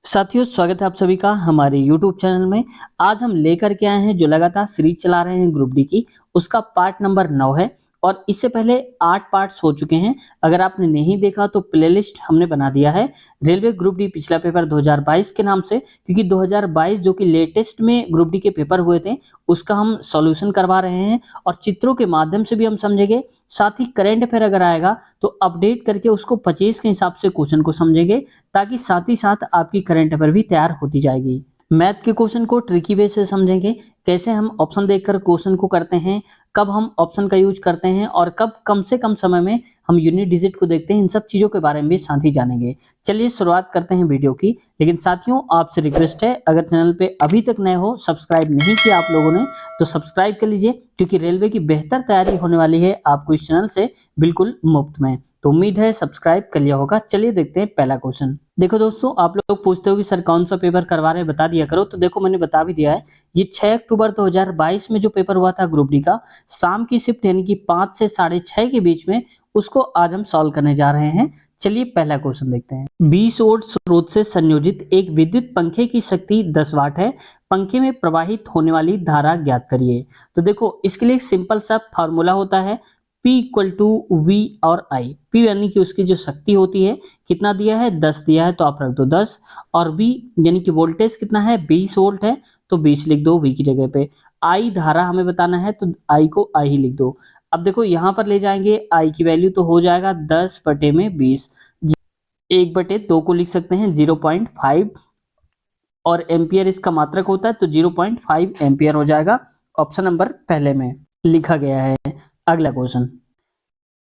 साथियों, स्वागत है आप सभी का हमारे YouTube चैनल में। आज हम लेकर के आए हैं जो लगातार सीरीज चला रहे हैं ग्रुप डी की, उसका पार्ट नंबर 9 है और इससे पहले 8 पार्ट्स हो चुके हैं। अगर आपने नहीं देखा तो प्लेलिस्ट हमने बना दिया है रेलवे ग्रुप डी पिछला पेपर 2022 के नाम से, क्योंकि 2022 जो कि लेटेस्ट में ग्रुप डी के पेपर हुए थे उसका हम सॉल्यूशन करवा रहे हैं और चित्रों के माध्यम से भी हम समझेंगे। साथ ही करंट अफेयर अगर आएगा तो अपडेट करके उसको 25 के हिसाब से क्वेश्चन को समझेंगे, ताकि साथ ही साथ आपकी करंट अफेयर भी तैयार होती जाएगी। मैथ के क्वेश्चन को ट्रिकी वे से समझेंगे, कैसे हम ऑप्शन देखकर क्वेश्चन को करते हैं, कब हम ऑप्शन का यूज करते हैं और कब कम से कम समय में हम यूनिट डिजिट को देखते हैं। इन सब चीजों के बारे में भी साथ ही जानेंगे। चलिए शुरुआत करते हैं वीडियो की। लेकिन साथियों, आपसे रिक्वेस्ट है, अगर चैनल पे अभी तक नए हो, सब्सक्राइब नहीं किया आप लोगों ने तो सब्सक्राइब कर लीजिए, क्योंकि रेलवे की बेहतर तैयारी होने वाली है आपको इस चैनल से बिल्कुल मुफ्त में। तो उम्मीद है सब्सक्राइब कर लिया होगा। चलिए देखते हैं पहला क्वेश्चन। देखो दोस्तों, आप लोग पूछते हो कि सर कौन सा पेपर करवा रहे हैं, बता दिया करो। तो देखो, मैंने बता भी दिया है। ये 6 अक्टूबर 2022 में जो पेपर हुआ था ग्रुप डी का, शाम की शिफ्ट यानी कि 5 से 6:30 के बीच में, उसको आज हम सॉल्व करने जा रहे हैं। चलिए पहला क्वेश्चन देखते हैं। 20 वोल्ट स्रोत से संयोजित एक विद्युत पंखे की शक्ति 10 वाट है। पंखे में प्रवाहित होने वाली धारा ज्ञात करिए। तो देखो, इसके लिए एक सिंपल सा फार्मूला होता है, P इक्वल टू वी और I। P यानी कि उसकी जो शक्ति होती है, कितना दिया है, 10 दिया है तो आप रख दो 10, और V यानी कि वोल्टेज कितना है, 20 वोल्ट है तो 20 लिख दो V की जगह पे। I धारा हमें बताना है तो I को I ही लिख दो। अब देखो, यहाँ पर ले जाएंगे I की वैल्यू तो हो जाएगा 10 बटे में 20, 1 बटे 2 को लिख सकते हैं 0.5, और एम्पियर इसका मात्रक होता है तो 0.5 एम्पियर हो जाएगा। ऑप्शन नंबर पहले में लिखा गया है। अगला question,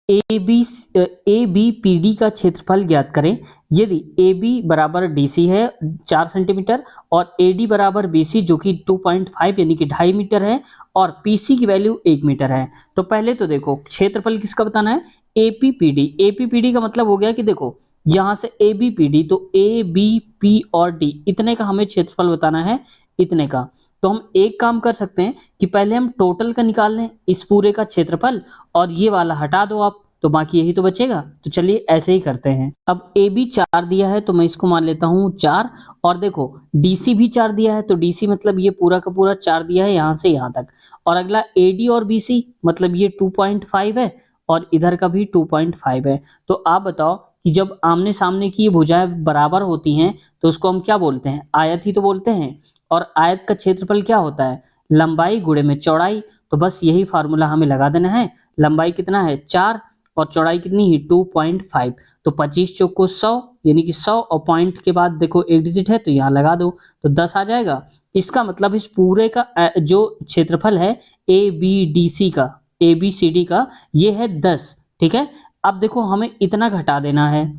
A B P D का क्षेत्रफल ज्ञात करें। यदि ए बी बराबर डी सी है 4 सेंटीमीटर और ए डी बराबर बी सी जो कि 2.5 यानी कि 2.5 मीटर है और पी सी की वैल्यू 1 मीटर है, तो पहले तो देखो क्षेत्रफल किसका बताना है, A P P D. A P P D का मतलब हो गया कि देखो, यहां से ए बी पी डी, तो ए बी पी और डी इतने का हमें क्षेत्रफल बताना है, इतने का। तो हम एक काम कर सकते हैं कि पहले हम टोटल का निकाल लें, इस पूरे का क्षेत्रफल, और ये वाला हटा दो आप, तो बाकी यही तो बचेगा। तो चलिए ऐसे ही करते हैं। अब ए बी 4 दिया है तो मैं इसको मान लेता हूं 4, और देखो डीसी भी 4 दिया है तो डीसी मतलब ये पूरा का पूरा 4 दिया है यहां से यहां तक, और अगला एडी और बीसी मतलब ये 2.5 है और इधर का भी 2.5 है। तो आप बताओ कि जब आमने सामने की भुजाएं बराबर होती हैं तो उसको हम क्या बोलते हैं, आयत ही तो बोलते हैं। और आयत का क्षेत्रफल क्या होता है, लंबाई गुणे में चौड़ाई। तो बस यही फार्मूला हमें लगा देना है। लंबाई कितना है 4 और चौड़ाई कितनी है 2.5, तो 25 चौक को 100 यानी कि 100, और पॉइंट के बाद देखो एक डिजिट है तो यहाँ लगा दो तो 10 आ जाएगा। इसका मतलब इस पूरे का जो क्षेत्रफल है ए बी डी सी का, ए बी सी डी का, ये है 10। ठीक है, अब देखो हमें इतना घटा देना है,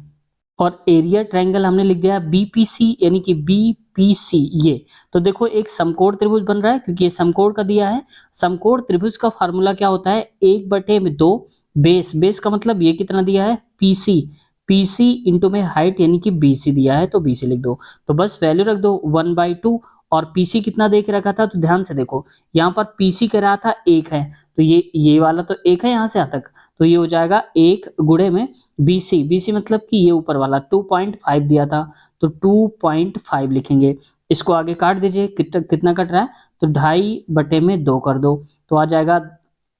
और एरिया ट्रायंगल हमने लिख दिया बीपीसी यानी कि बीपीसी ये। तो देखो एक समकोण त्रिभुज बन रहा है, क्योंकि ये समकोण का दिया है। समकोण त्रिभुज का फार्मूला क्या होता है, 1/2 बेस। बेस का मतलब ये कितना दिया है, पीसी। पीसी इंटू में हाइट यानी कि बीसी दिया है तो बीसी लिख दो। तो बस वैल्यू रख दो 1/2, और पीसी कितना दे के रखा था, तो ध्यान से देखो, यहाँ पर पीसी कह रहा था 1 है, तो ये वाला तो 1 है यहाँ से यहाँ तक, तो ये हो जाएगा 1 गुणे में बीसी। बीसी मतलब कि ये ऊपर वाला 2.5 दिया था तो 2.5 लिखेंगे। इसको आगे काट दीजिए, कितना कट रहा है, तो 2.5/2 कर दो तो आ जाएगा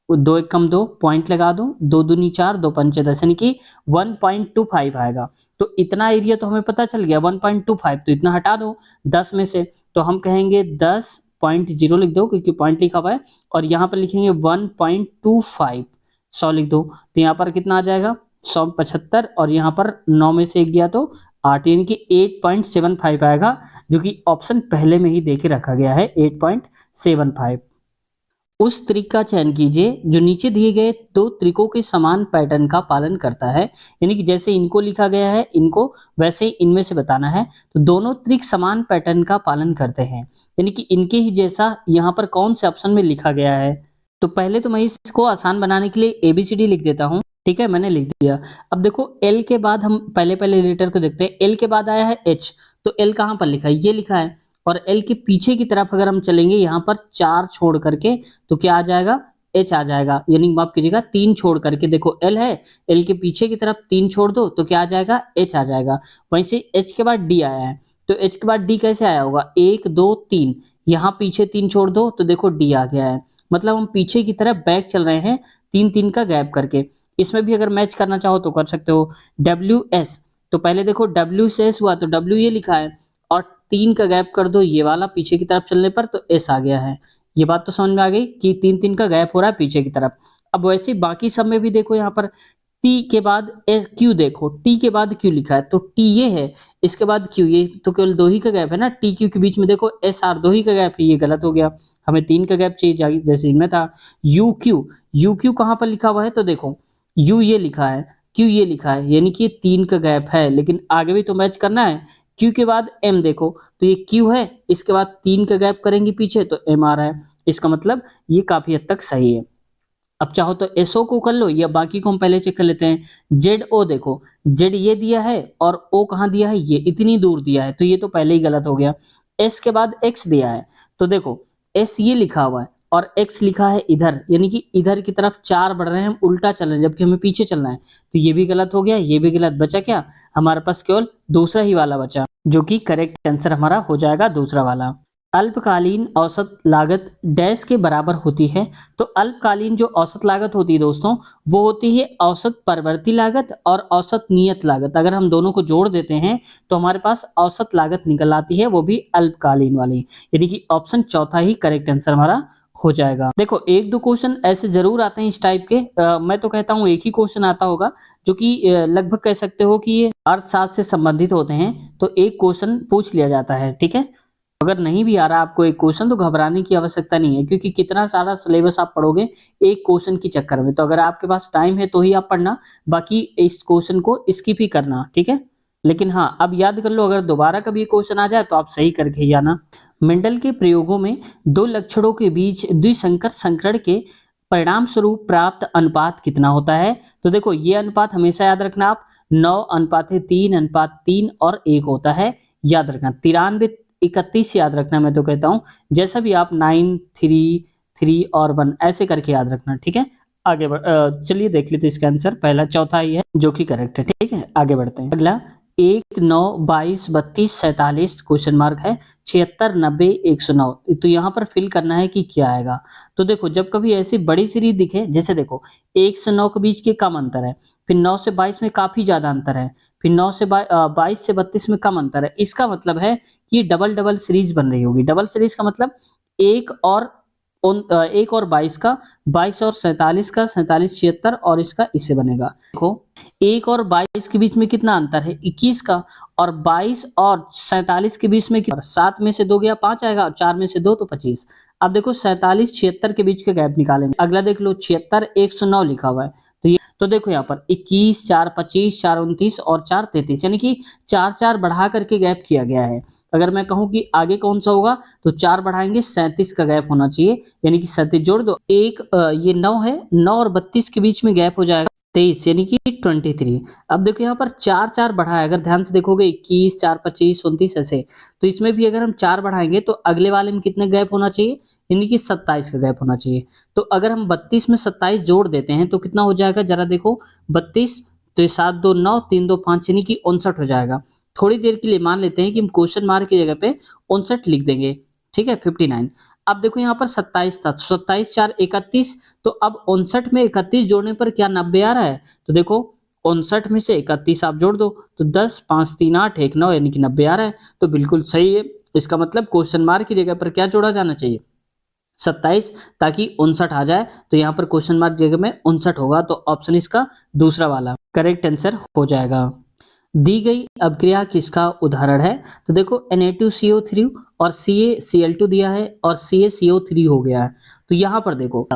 2 एक कम 2, पॉइंट लगा दो, 2 दूनी 4, 2 पंचे 10 यानी कि 1.25 आएगा। तो इतना एरिया तो हमें पता चल गया 1.25, तो इतना हटा दो 10 में से, तो हम कहेंगे 10.0 लिख दो क्योंकि पॉइंट लिखा हुआ है, और यहाँ पर लिखेंगे 1.25, 100 लिख दो। तो यहाँ पर कितना आ जाएगा 175, और यहाँ पर 9 में से 1 गया तो 8 यानी कि 8.75 आएगा, जो कि ऑप्शन पहले में ही देके रखा गया है 8.75। उस त्रिक का चयन कीजिए जो नीचे दिए गए दो त्रिकों के समान पैटर्न का पालन करता है। यानी कि जैसे इनको लिखा गया है इनको, वैसे ही इनमें से बताना है। तो दोनों त्रिक समान पैटर्न का पालन करते हैं, यानी कि इनके ही जैसा यहाँ पर कौन से ऑप्शन में लिखा गया है। तो पहले तो मैं इसको आसान बनाने के लिए ABCD लिख देता हूँ। ठीक है, मैंने लिख दिया। अब देखो L के बाद हम पहले लेटर को देखते हैं। L के बाद आया है H, तो L कहाँ पर लिखा है, ये लिखा है। और L के पीछे की तरफ अगर हम चलेंगे यहाँ पर 4 छोड़ करके, तो क्या आ जाएगा, H आ जाएगा। यानी माफ कीजिएगा 3 छोड़ करके, देखो L है, L के पीछे की तरफ 3 छोड़ दो तो क्या आ जाएगा, H आ जाएगा। वहीं से H के बाद D आया है, तो H के बाद D कैसे आया होगा, 1 2 3, यहाँ पीछे 3 छोड़ दो तो देखो D आ गया है। मतलब हम पीछे की तरफ बैक चल रहे हैं 3-3 का गैप करके। इसमें भी अगर मैच करना चाहो तो कर सकते हो। WS, तो पहले देखो W से S हुआ तो W ये लिखा है और 3 का गैप कर दो ये वाला पीछे की तरफ चलने पर तो S आ गया है। ये बात तो समझ में आ गई कि 3-3 का गैप हो रहा है पीछे की तरफ। अब वैसे ही बाकी सब में भी देखो यहाँ पर टी के बाद एस क्यू, देखो टी के बाद क्यू लिखा है तो टी ये है, इसके बाद क्यू, ये तो केवल दो ही का गैप है ना, टी क्यू के बीच में देखो एस आर दो ही का गैप है, ये गलत हो गया, हमें 3 का गैप चाहिए जैसे इनमें था। यू क्यू कहाँ पर लिखा हुआ है तो देखो यू ये लिखा है, क्यू ये लिखा है, यानी कि 3 का गैप है, लेकिन आगे भी तो मैच करना है। क्यू के बाद एम देखो तो ये क्यू है, इसके बाद 3 का गैप करेंगे पीछे तो एम आ रहा है, इसका मतलब ये काफी हद तक सही है। अब चाहो तो एसओ को कर लो या बाकी को हम पहले चेक कर लेते हैं। जेड ओ देखो, जेड ये दिया है और ओ कहाँ दिया है, ये इतनी दूर दिया है तो ये तो पहले ही गलत हो गया। एस के बाद एक्स दिया है तो देखो एस ये लिखा हुआ है और एक्स लिखा है इधर, यानी कि इधर की तरफ 4 बढ़ रहे हैं, हम उल्टा चल रहे हैं जबकि हमें पीछे चलना है, तो ये भी गलत हो गया, ये भी गलत, बचा क्या हमारे पास, केवल दूसरा ही वाला बचा, जो कि करेक्ट आंसर हमारा हो जाएगा दूसरा वाला। अल्पकालीन औसत लागत डैश के बराबर होती है, तो अल्पकालीन जो औसत लागत होती है दोस्तों, वो होती है औसत परिवर्ती लागत और औसत नियत लागत। अगर हम दोनों को जोड़ देते हैं तो हमारे पास औसत लागत निकल आती है, वो भी अल्पकालीन वाली, यानी कि ऑप्शन चौथा ही करेक्ट आंसर हमारा हो जाएगा। देखो एक दो क्वेश्चन ऐसे जरूर आते हैं इस टाइप के, मैं तो कहता हूँ एक ही क्वेश्चन आता होगा जो कि लगभग कह सकते हो कि ये अर्थशास्त्र से संबंधित होते हैं, तो एक क्वेश्चन पूछ लिया जाता है, ठीक है। अगर नहीं भी आ रहा आपको एक क्वेश्चन तो घबराने की आवश्यकता नहीं है, क्योंकि कितना सारा सिलेबस आप पढ़ोगे एक क्वेश्चन के चक्कर में, तो अगर आपके पास टाइम है तो ही आप पढ़ना, बाकी इस क्वेश्चन को स्किप ही करना, ठीक है। लेकिन हाँ अब याद कर लो, अगर दोबारा कभी क्वेश्चन आ जाए तो आप सही करके ही आना। मेंडल के प्रयोगों में दो लक्षणों के बीच द्विसंकर संकरण के परिणाम स्वरूप प्राप्त अनुपात कितना होता है, तो देखो ये अनुपात हमेशा याद रखना आप, 9:3:3 और 1 होता है, याद रखना 93:31 याद रखना, मैं तो कहता हूँ जैसा भी आप 9 3 3 और 1 ऐसे करके याद रखना, ठीक है। आगे चलिए देख लेते हैं इसका आंसर, पहला चौथा ही है जो कि करेक्ट है, ठीक है। आगे बढ़ते हैं, अगला 1 9 22 32 47 क्वेश्चन मार्क है, 76 90 109, तो यहाँ पर फिल करना है कि क्या आएगा। तो देखो जब कभी ऐसी बड़ी सीरीज दिखे, जैसे देखो 1 से 9 के बीच के कम अंतर है, फिर 9 से 22 में काफी ज्यादा अंतर है, फिर 9 से 22 से 32 में कम अंतर है, इसका मतलब है कि डबल डबल सीरीज बन रही होगी। डबल सीरीज का मतलब एक और 22 का, 22 और 47 का, 47 76 और इसका इससे बनेगा। देखो 1 और 22 के बीच में कितना अंतर है, 21 का, और 22 और 47 के बीच में 7 में से 2 गया 5 आएगा, और 4 में से 2 तो 25। अब देखो 47 76 के बीच के गैप निकालेंगे। अगला देख लो 76 109 लिखा हुआ है, तो ये तो देखो यहाँ पर 21 4 25 4 29 और 4 33, यानी कि 4 4 बढ़ा करके गैप किया गया है। अगर मैं कहूँ कि आगे कौन सा होगा तो 4 बढ़ाएंगे 37 का गैप होना चाहिए, यानी कि 37 जोड़ दो, एक ये 9 है, 9 और 32 के बीच में गैप हो जाएगा 23, यानी कि 23। अब देखो यहाँ पर 4 4 बढ़ा है, अगर ध्यान से देखोगे 21 4 25 29 ऐसे, तो इसमें भी अगर हम 4 बढ़ाएंगे तो अगले वाले में कितने गैप होना चाहिए, यानी कि 27 का गैप होना चाहिए। तो अगर हम 32 में 27 जोड़ देते हैं तो कितना हो जाएगा, जरा देखो 32, तो ये 7 2 9 3 2 5, यानी कि 59 हो जाएगा। थोड़ी देर के लिए मान लेते हैं कि हम क्वेश्चन मार्क की जगह पे 59 लिख देंगे, ठीक है 59। अब देखो यहाँ पर 27 था, 27 4 31, तो अब 59 में 31 जोड़ने पर क्या 90 आ रहा है, तो देखो 59 में से 31 आप जोड़ दो तो 10 5 3 8 1 9, यानी कि 90 आ रहा है, तो बिल्कुल सही है। इसका मतलब क्वेश्चन मार्क की जगह पर क्या जोड़ा जाना चाहिए, 27, ताकि 59 आ जाए, तो यहाँ पर क्वेश्चन मार्क जगह में 59 होगा, तो ऑप्शन इसका दूसरा वाला करेक्ट आंसर हो जाएगा। दी गई अभिक्रिया किसका उदाहरण है, तो देखो Na2CO3 और CaCl2 दिया है और CaCO3 हो गया है, तो यहाँ पर देखो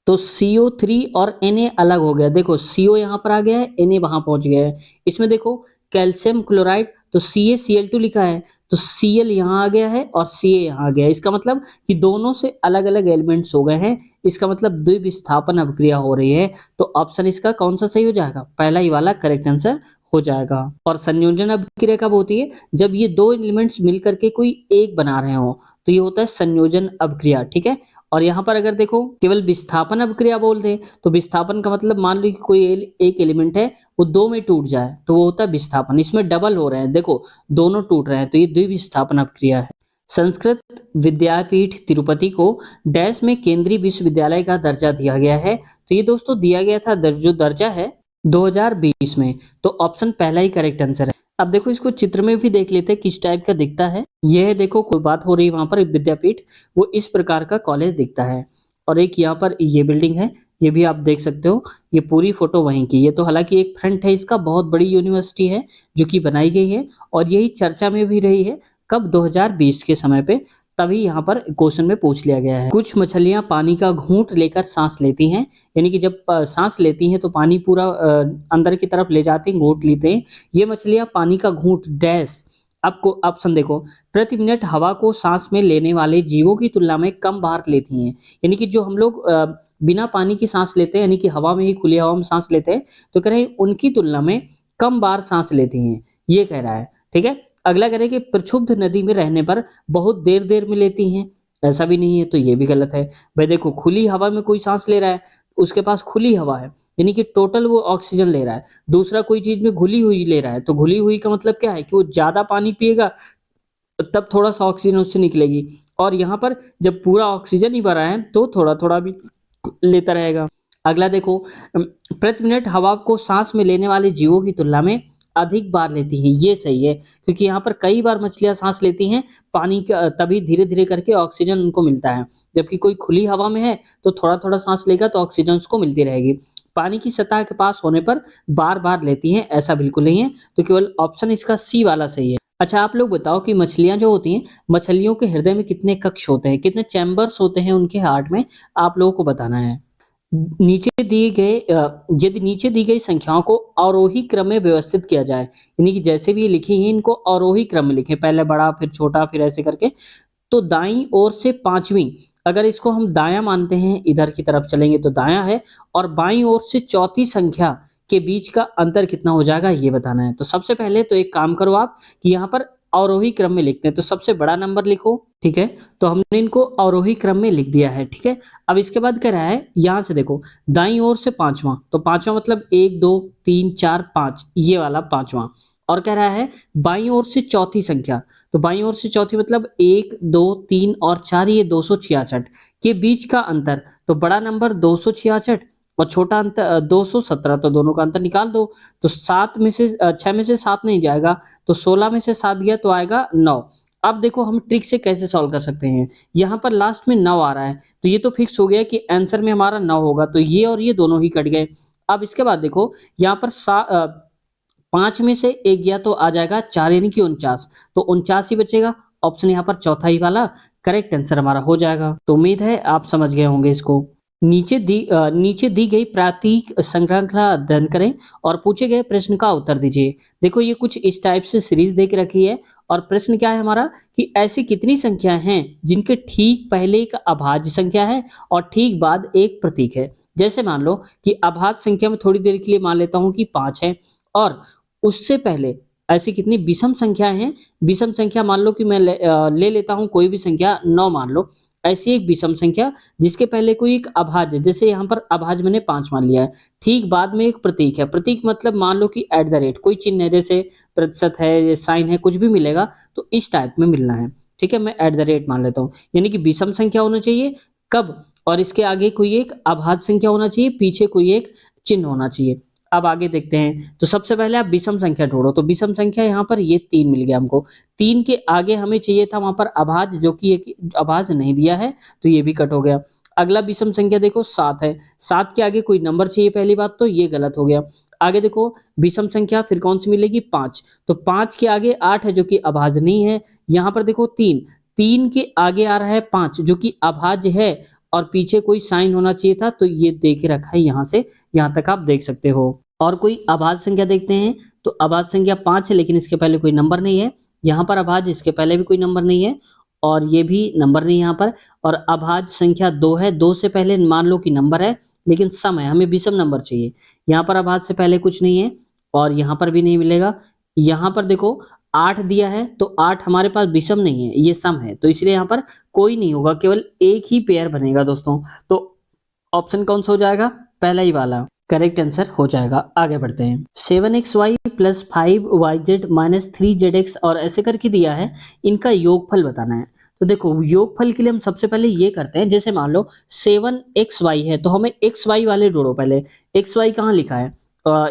तो CO3 और Na अलग हो गया, देखो CO यहाँ पर आ गया है, Na वहां पहुंच गया है। इसमें देखो कैल्शियम क्लोराइड तो CaCl2 लिखा है, तो Cl यहाँ आ गया है और Ca यहाँ आ गया है, इसका मतलब कि दोनों से अलग अलग एलिमेंट्स हो गए हैं, इसका मतलब द्विविस्थापन अभिक्रिया हो रही है, तो ऑप्शन इसका कौन सा सही हो जाएगा, पहला ही वाला करेक्ट आंसर हो जाएगा। और संयोजन अभिक्रिया कब होती है, जब ये दो एलिमेंट्स मिलकर के कोई एक बना रहे हो, तो ये होता है संयोजन अभिक्रिया, ठीक है। और यहाँ पर अगर देखो केवल विस्थापन अभिक्रिया बोल दें तो विस्थापन का मतलब मान लो कि कोई एक एलिमेंट है वो दो में टूट जाए तो वो होता है विस्थापन। इसमें डबल हो रहे हैं, देखो दोनों टूट रहे हैं तो ये द्विविस्थापन अभिक्रिया है। संस्कृत विद्यापीठ तिरुपति को डैश में केंद्रीय विश्वविद्यालय का दर्जा दिया गया है। तो ये दोस्तों दिया गया था जो दर्जा है 2020 में। तो ऑप्शन पहला ही करेक्ट आंसर है। अब देखो इसको चित्र में भी देख लेते हैं किस टाइप का दिखता है। यह देखो कोई बात हो रही है वहां पर विद्यापीठ, वो इस प्रकार का कॉलेज दिखता है। और एक यहाँ पर ये बिल्डिंग है, ये भी आप देख सकते हो। ये पूरी फोटो वहीं की। ये तो हालांकि एक फ्रंट है इसका, बहुत बड़ी यूनिवर्सिटी है जो कि बनाई गई है और यही चर्चा में भी रही है कब 2020 के समय पे, तभी यहाँ पर क्वेश्चन में पूछ लिया गया है। कुछ मछलियां पानी का घूंट लेकर सांस लेती हैं, यानी कि जब सांस लेती हैं तो पानी पूरा अंदर की तरफ ले जाती हैं, घूंट लेते हैं। ये मछलियां पानी का घूंट डैश, आपको ऑप्शन देखो, प्रति मिनट हवा को सांस में लेने वाले जीवों की तुलना में कम बार लेती हैं। यानी कि जो हम लोग बिना पानी की सांस लेते हैं, यानी कि हवा में ही, खुली हवा में सांस लेते हैं, तो कह रहे हैं उनकी तुलना में कम बार सांस लेती हैं, ये कह रहा है। ठीक है, अगला कह रहे हैं कि प्रक्षुब्ध नदी में रहने पर बहुत देर देर में लेती हैं, ऐसा भी नहीं है, तो ये भी गलत है। भाई देखो खुली हवा में कोई सांस ले रहा है, उसके पास खुली हवा है, यानी कि टोटल वो ऑक्सीजन ले रहा है। दूसरा कोई चीज में घुली हुई ले रहा है, तो घुली हुई का मतलब क्या है कि वो ज्यादा पानी पिएगा तब थोड़ा सा ऑक्सीजन उससे निकलेगी, और यहाँ पर जब पूरा ऑक्सीजन ही भरा है तो थोड़ा थोड़ा भी लेता रहेगा। अगला देखो, प्रति मिनट हवा को सांस में लेने वाले जीवों की तुलना में अधिक बार लेती हैं, ये सही है, क्योंकि यहाँ पर कई बार मछलियां सांस लेती हैं पानी का, तभी धीरे धीरे करके ऑक्सीजन उनको मिलता है। जबकि कोई खुली हवा में है तो थोड़ा थोड़ा सांस लेगा तो ऑक्सीजन उसको मिलती रहेगी। पानी की सतह के पास होने पर बार बार लेती हैं, ऐसा बिल्कुल नहीं है, तो केवल ऑप्शन इसका सी वाला सही है। अच्छा आप लोग बताओ कि मछलियां जो होती हैं, मछलियों के हृदय में कितने कक्ष होते हैं, कितने चैम्बर्स होते हैं उनके हार्ट में, आप लोगों को बताना है। यदि नीचे दी गई संख्याओं को अवरोही क्रम में व्यवस्थित किया जाए, यानी कि जैसे भी ये लिखी है इनको अवरोही क्रम में लिखें, पहले बड़ा फिर छोटा फिर ऐसे करके, तो दाईं ओर से पांचवी, अगर इसको हम दायां मानते हैं, इधर की तरफ चलेंगे तो दायां है, और बाईं ओर से चौथी संख्या के बीच का अंतर कितना हो जाएगा ये बताना है। तो सबसे पहले तो एक काम करो आप कि यहाँ पर अवरोही क्रम में लिखते हैं, तो सबसे बड़ा नंबर लिखो। ठीक है, तो हमने इनको अवरोही क्रम में लिख दिया है। ठीक है, अब इसके बाद कह रहा है यहाँ से देखो दाईं ओर से पांचवा, तो पांचवा मतलब 1 2 3 4 5, ये वाला पांचवा। और कह रहा है बाईं ओर से चौथी संख्या, तो बाईं ओर से चौथी मतलब 1 2 3 और 4, ये 266 के बीच का अंतर, तो बड़ा नंबर 266 और छोटा अंतर 217, तो दोनों का अंतर निकाल दो। तो 6 में से 7 नहीं जाएगा, तो 16 में से 7 गया तो आएगा 9। अब देखो हम ट्रिक से कैसे सॉल्व कर सकते हैं, यहाँ पर लास्ट में 9 आ रहा है, तो ये तो फिक्स हो गया कि आंसर में हमारा 9 होगा, तो ये और ये दोनों ही कट गए। अब इसके बाद देखो यहाँ पर 5 में से 1 गया तो आ जाएगा 4, यानी कि 49, तो 49 ही बचेगा। ऑप्शन यहाँ पर चौथा ही वाला करेक्ट आंसर हमारा हो जाएगा। तो उम्मीद है आप समझ गए होंगे इसको। नीचे दी गई प्रातीक श्रृंखला अध्ययन करें और पूछे गए प्रश्न का उत्तर दीजिए। देखो ये कुछ इस टाइप से सीरीज देख रखी है, और प्रश्न क्या है हमारा कि ऐसी कितनी संख्या हैं जिनके ठीक पहले एक अभाज्य संख्या है और ठीक बाद एक प्रतीक है। जैसे मान लो कि अभाज्य संख्या में थोड़ी देर के लिए मान लेता हूं कि 5 है, और उससे पहले ऐसी कितनी विषम संख्या हैं, विषम संख्या मान लो कि मैं ले लेता हूं कोई भी संख्या 9 मान लो, ऐसी एक विषम संख्या जिसके पहले कोई एक अभाज्य, जैसे यहाँ पर अभाज्य मैंने 5 मान लिया है, ठीक बाद में एक प्रतीक है, प्रतीक मतलब मान लो कि एट द रेट कोई चिन्ह है, जैसे प्रतिशत है, साइन है, कुछ भी मिलेगा तो इस टाइप में मिलना है। ठीक है, मैं एट द रेट मान लेता हूँ, यानी कि विषम संख्या होना चाहिए कब, और इसके आगे कोई एक अभाज्य संख्या होना चाहिए, पीछे कोई एक चिन्ह होना चाहिए। अब आगे देखते हैं, तो सबसे पहले आप विषम संख्या ढूंढो, तो विषम संख्या यहाँ पर ये 3 मिल गया हमको, 3 के आगे हमें चाहिए था वहां पर अभाज्य, जो कि एक अभाज्य नहीं दिया है, तो ये भी कट हो गया। अगला विषम संख्या देखो 7 है, 7 के आगे कोई नंबर चाहिए, पहली बात तो ये गलत हो गया। आगे देखो विषम संख्या फिर कौन सी मिलेगी, 5, तो 5 के आगे 8 है जो कि अभाज्य नहीं है। यहाँ पर देखो 3, 3 के आगे आ रहा है 5 जो कि अभाज्य है, और पीछे कोई साइन होना चाहिए था, तो ये दे के रखा है यहाँ से यहाँ तक आप देख सकते हो। और कोई अभाज्य संख्या देखते हैं, तो अभाज्य संख्या 5 है, लेकिन इसके पहले कोई नंबर नहीं है। यहाँ पर अभाज्य, इसके पहले भी कोई नंबर नहीं है, और ये भी नंबर नहीं यहाँ पर। और अभाज्य संख्या 2 है, 2 से पहले मान लो कि नंबर है, लेकिन सम है, हमें विषम नंबर चाहिए। यहाँ पर अभाज्य से पहले कुछ नहीं है, और यहाँ पर भी नहीं मिलेगा। यहाँ पर देखो 8 दिया है तो 8 हमारे पास विषम नहीं है, ये सम है, तो इसलिए यहाँ पर कोई नहीं होगा, केवल एक ही पेयर बनेगा दोस्तों। तो ऑप्शन कौन सा हो जाएगा, पहला ही वाला करेक्ट आंसर हो जाएगा। आगे बढ़ते हैं। 7xy plus 5yz minus 3zx और ऐसे करके दिया है, इनका योगफल बताना है। तो देखो योगफल के लिए हम सबसे पहले ये करते हैं, जैसे मान लो 7xy है तो हमें xy वाले जोड़ो पहले। xy कहाँ लिखा है,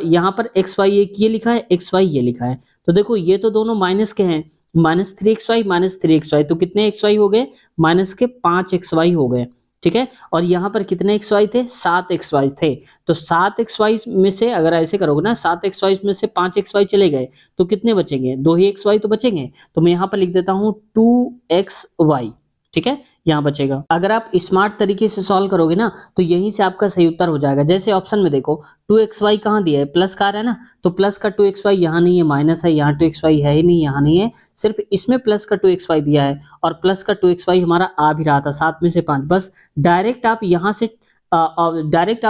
यहाँ पर xy एक ये लिखा है, xy ये लिखा है, तो देखो ये तो दोनों माइनस के हैं, -3xy तो कितने xy हो गए, माइनस के 5xy हो गए, ठीक है। और यहाँ पर कितने xy थे, 7xy थे, तो 7xy में से अगर ऐसे करोगे ना, 7xy में से 5xy चले गए तो कितने बचेंगे, 2 ही xy तो बचेंगे, तो मैं यहाँ पर लिख देता हूँ 2xy, ठीक है, यहाँ बचेगा। अगर आप स्मार्ट तरीके से सॉल्व करोगे ना तो यहीं से आपका सही उत्तर हो जाएगा। जैसे ऑप्शन में देखो 2xy कहाँ दिया है, प्लस का आ रहा है ना, तो प्लस का 2xy यहाँ नहीं है, माइनस है, यहाँ 2xy है ही नहीं, यहाँ नहीं है, सिर्फ इसमें प्लस का 2xy दिया है, और प्लस का 2xy हमारा आ भी रहा था, 7 में से 5, बस डायरेक्ट आप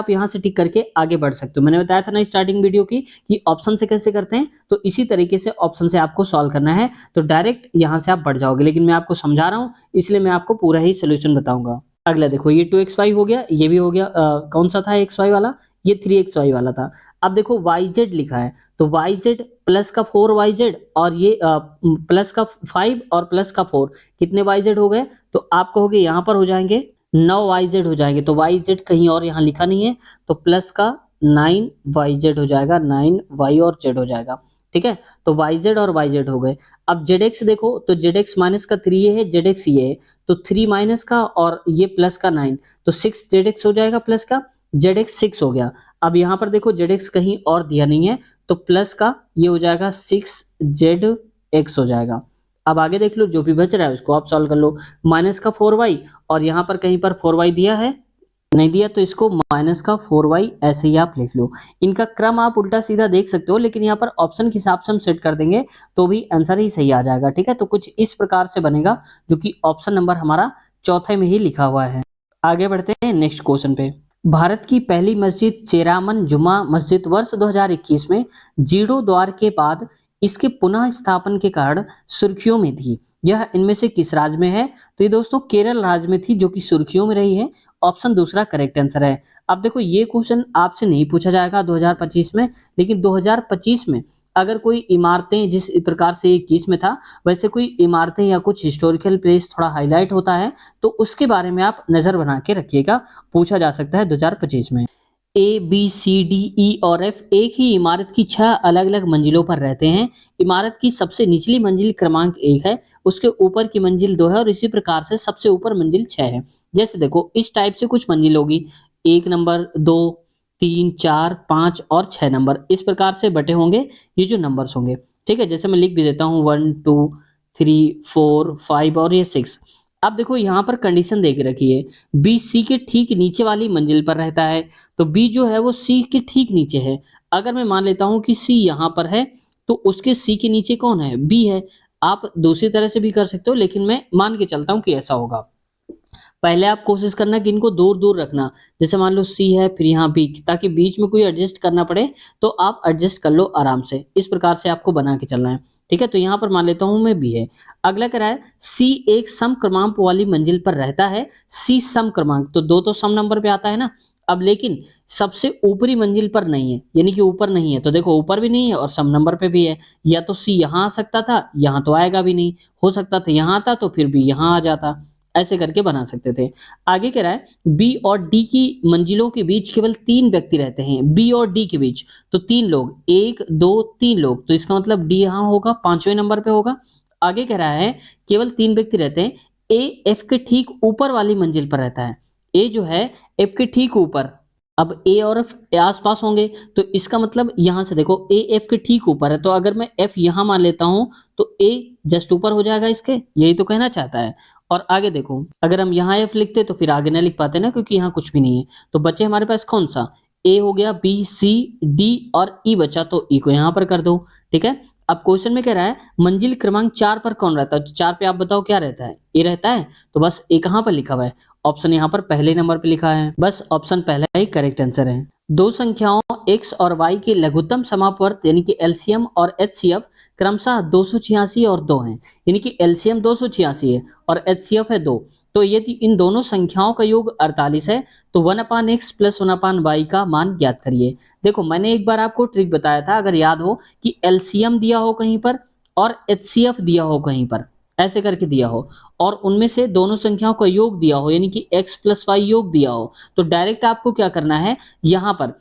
यहाँ से टिक करके आगे बढ़ सकते हो। मैंने बताया था ना स्टार्टिंग वीडियो की कि ऑप्शन से कैसे करते हैं, तो इसी तरीके से ऑप्शन से आपको सॉल्व करना है, तो डायरेक्ट यहाँ से आप बढ़ जाओगे, लेकिन मैं आपको समझा रहा हूँ इसलिए मैं आपको पूरा ही सोल्यूशन बताऊंगा। अगला देखो ये 2xy हो गया, ये भी हो गया, कौन सा था xy वाला, ये 3xy वाला था। अब देखो yz लिखा है, तो yz प्लस का 4yz और ये प्लस का 5 और प्लस का 4, कितने yz हो गए, तो आप कहोगे यहाँ पर हो जाएंगे 9yz हो जाएंगे, तो yz कहीं और यहाँ लिखा नहीं है, तो प्लस का 9yz हो जाएगा, 9y और z हो जाएगा, ठीक है। तो yz और yz हो गए। अब zx देखो, तो zx माइनस का 3 ये है, zx ये है, तो 3 माइनस का और ये प्लस का 9, तो 6 zx हो जाएगा, प्लस का zx 6 हो गया। अब यहाँ पर देखो zx कहीं और दिया नहीं है, तो प्लस का ये हो जाएगा 6zx हो जाएगा। अब आगे देख लो, जो भी बच रहा है उसको आप सॉल्व कर लो। माइनस का 4y और यहाँ पर कहीं पर 4y दिया है, नहीं दिया, तो इसको माइनस का 4y ऐसे ही आप लिख लो। इनका क्रम आप उल्टा सीधा देख सकते हो, लेकिन यहाँ पर ऑप्शन के हिसाब से हम सेट कर देंगे तो भी आंसर ही सही आ जाएगा, ठीक है। तो कुछ इस प्रकार से बनेगा, जो कि ऑप्शन नंबर हमारा चौथे में ही लिखा हुआ है। आगे बढ़ते हैं नेक्स्ट क्वेश्चन पे। भारत की पहली मस्जिद चेरामन जुमा मस्जिद वर्ष 2021 में जीर्णोद्वार के बाद इसके पुनः स्थापन के कारण सुर्खियों में थी, यह इनमें से किस राज्य में है, तो ये दोस्तों केरल राज्य में थी, जो कि सुर्खियों में रही है। ऑप्शन दूसरा करेक्ट आंसर है। अब देखो ये क्वेश्चन आपसे नहीं पूछा जाएगा 2025 में, लेकिन 2025 में अगर कोई इमारतें जिस प्रकार से 21 में था, वैसे कोई इमारतें या कुछ हिस्टोरिकल प्लेस थोड़ा हाईलाइट होता है, तो उसके बारे में आप नजर बना के रखिएगा, पूछा जा सकता है 2025 में। A B C D E और एफ एक ही इमारत की 6 अलग अलग मंजिलों पर रहते हैं। इमारत की सबसे निचली मंजिल क्रमांक 1 है, उसके ऊपर की मंजिल 2 है, और इसी प्रकार से सबसे ऊपर मंजिल 6 है। जैसे देखो इस टाइप से कुछ मंजिल होगी, 1 नंबर, 2, 3, 4, 5 और 6 नंबर, इस प्रकार से बटे होंगे ये जो नंबर्स होंगे, ठीक है। जैसे मैं लिख भी देता हूँ 1 2 3 4 5 और ये 6। अब देखो यहाँ पर कंडीशन दे के रखी है, बी सी के ठीक नीचे वाली मंजिल पर रहता है, तो बी जो है वो सी के ठीक नीचे है। अगर मैं मान लेता हूं कि सी यहाँ पर है, तो उसके सी के नीचे कौन है, बी है। आप दूसरी तरह से भी कर सकते हो, लेकिन मैं मान के चलता हूं कि ऐसा होगा। पहले आप कोशिश करना कि इनको दूर दूर रखना, जैसे मान लो सी है फिर यहाँ बी, ताकि बीच में कोई एडजस्ट करना पड़े तो आप एडजस्ट कर लो आराम से, इस प्रकार से आपको बना के चलना है, ठीक है। तो यहाँ पर मान लेता हूं मैं बी है। अगला कह रहा है सी एक सम क्रमांक वाली मंजिल पर रहता है, सी सम क्रमांक, तो दो तो सम नंबर पे आता है ना। अब लेकिन सबसे ऊपरी मंजिल पर नहीं है, यानी कि ऊपर नहीं है, तो देखो ऊपर भी नहीं है और सम नंबर पे भी है, या तो सी यहाँ आ सकता था, यहाँ तो आएगा भी नहीं, हो सकता था यहाँ आता तो फिर भी यहाँ आ जाता, ऐसे करके बना सकते थे। आगे कह रहा है बी और डी की मंजिलों के बीच केवल 3 व्यक्ति रहते हैं, बी और डी के बीच, तो 3 लोग, 1 2 3 लोग, तो इसका मतलब डी यहाँ होगा, 5वें नंबर पे होगा। आगे कह रहा है केवल 3 व्यक्ति रहते हैं, ए एफ के ठीक ऊपर वाली मंजिल पर रहता है, ए जो है एफ के ठीक ऊपर। अब ए और एफ आसपास होंगे, तो इसका मतलब यहां से देखो ए एफ के ठीक ऊपर है, तो अगर मैं एफ यहां मान लेता हूं तो ए जस्ट ऊपर हो जाएगा इसके, यही तो कहना चाहता है। और आगे देखो अगर हम यहाँ एफ लिखते तो फिर आगे ना लिख पाते ना, क्योंकि यहाँ कुछ भी नहीं है, तो बचे हमारे पास कौन सा, ए हो गया, बी सी डी और ई बचा, तो ई को यहाँ पर कर दो, ठीक है। अब क्वेश्चन में कह रहा है मंजिल क्रमांक 4 पर कौन रहता है, तो 4 पे आप बताओ क्या रहता है, ए रहता है, तो बस ए कहाँ पर लिखा हुआ है, ऑप्शन यहाँ पर पहले नंबर पे लिखा है, बस ऑप्शन पहला ही करेक्ट आंसर है। दो संख्याओं x और y के लघुत्तम समापवर्त यानी कि एलसीएम और एचसीएफ क्रमशः 286 और 2 हैं, यानी कि एलसीएम 286 है और एचसीएफ है 2। तो यदि इन दोनों संख्याओं का योग 48 है तो 1/x प्लस 1/y का मान ज्ञात करिए। देखो मैंने एक बार आपको ट्रिक बताया था, अगर याद हो कि एलसीएम दिया हो कहीं पर और एचसीएफ दिया हो कहीं पर, ऐसे करके दिया हो और उनमें से दोनों संख्याओं का योग दिया हो यानी कि x प्लस वाई योग दिया हो, तो डायरेक्ट आपको क्या करना है, यहाँ पर